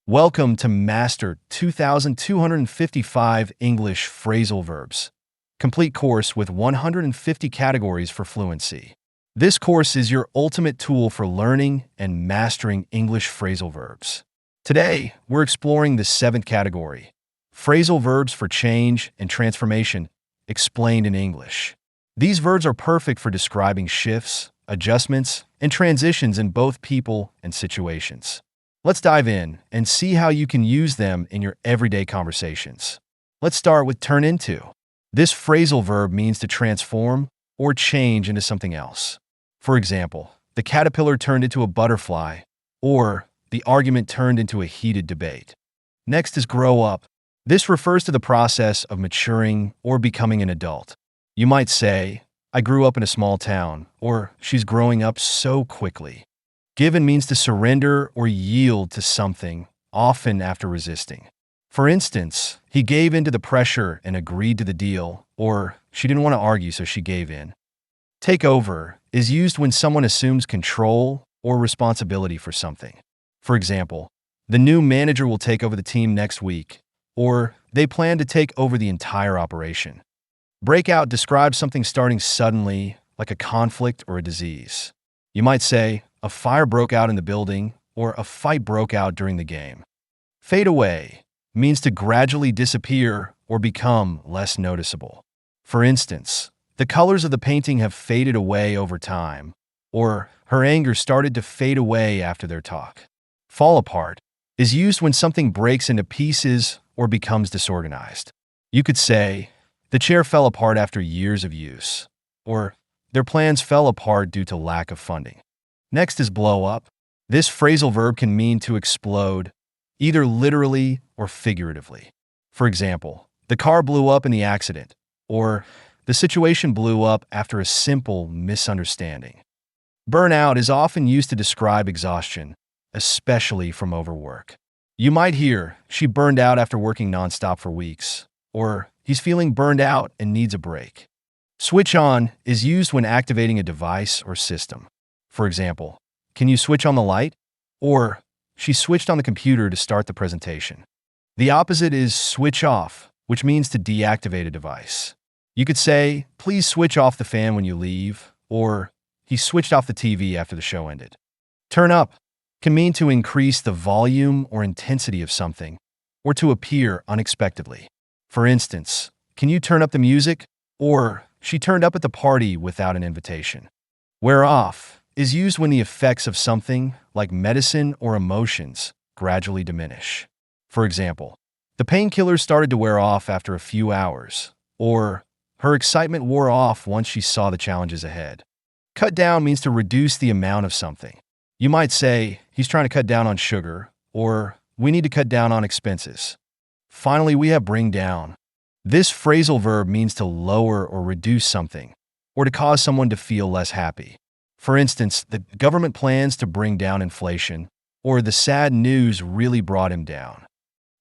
Welcome to Master 2255 English Phrasal Verbs, complete course with 150 categories for fluency. This course is your ultimate tool for learning and mastering English phrasal verbs. Today, we're exploring the seventh category, phrasal verbs for change and transformation, explained in English. These verbs are perfect for describing shifts, adjustments, and transitions in both people and situations. Let's dive in and see how you can use them in your everyday conversations. Let's start with turn into. This phrasal verb means to transform or change into something else. For example, the caterpillar turned into a butterfly, or the argument turned into a heated debate. Next is grow up. This refers to the process of maturing or becoming an adult. You might say, I grew up in a small town, or she's growing up so quickly. Given means to surrender or yield to something, often after resisting. For instance, he gave in to the pressure and agreed to the deal, or she didn't want to argue so she gave in. Take over is used when someone assumes control or responsibility for something. For example, the new manager will take over the team next week, or they plan to take over the entire operation. Breakout describes something starting suddenly, like a conflict or a disease. You might say, a fire broke out in the building, or a fight broke out during the game. Fade away means to gradually disappear or become less noticeable. For instance, the colors of the painting have faded away over time, or her anger started to fade away after their talk. Fall apart is used when something breaks into pieces or becomes disorganized. You could say, the chair fell apart after years of use, or their plans fell apart due to lack of funding. Next is blow up. This phrasal verb can mean to explode, either literally or figuratively. For example, the car blew up in the accident, or the situation blew up after a simple misunderstanding. Burnout is often used to describe exhaustion, especially from overwork. You might hear, she burned out after working nonstop for weeks, or he's feeling burned out and needs a break. Switch on is used when activating a device or system. For example, can you switch on the light? Or, she switched on the computer to start the presentation. The opposite is switch off, which means to deactivate a device. You could say, please switch off the fan when you leave, or he switched off the TV after the show ended. Turn up can mean to increase the volume or intensity of something, or to appear unexpectedly. For instance, can you turn up the music? Or, she turned up at the party without an invitation. Wear off is used when the effects of something, like medicine or emotions, gradually diminish. For example, the painkillers started to wear off after a few hours, or her excitement wore off once she saw the challenges ahead. Cut down means to reduce the amount of something. You might say, he's trying to cut down on sugar, or we need to cut down on expenses. Finally, we have bring down. This phrasal verb means to lower or reduce something, or to cause someone to feel less happy. For instance, the government plans to bring down inflation, or the sad news really brought him down.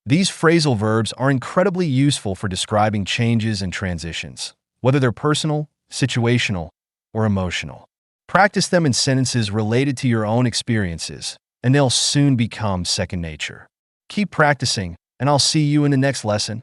These phrasal verbs are incredibly useful for describing changes and transitions, whether they're personal, situational, or emotional. Practice them in sentences related to your own experiences, and they'll soon become second nature. Keep practicing, and I'll see you in the next lesson.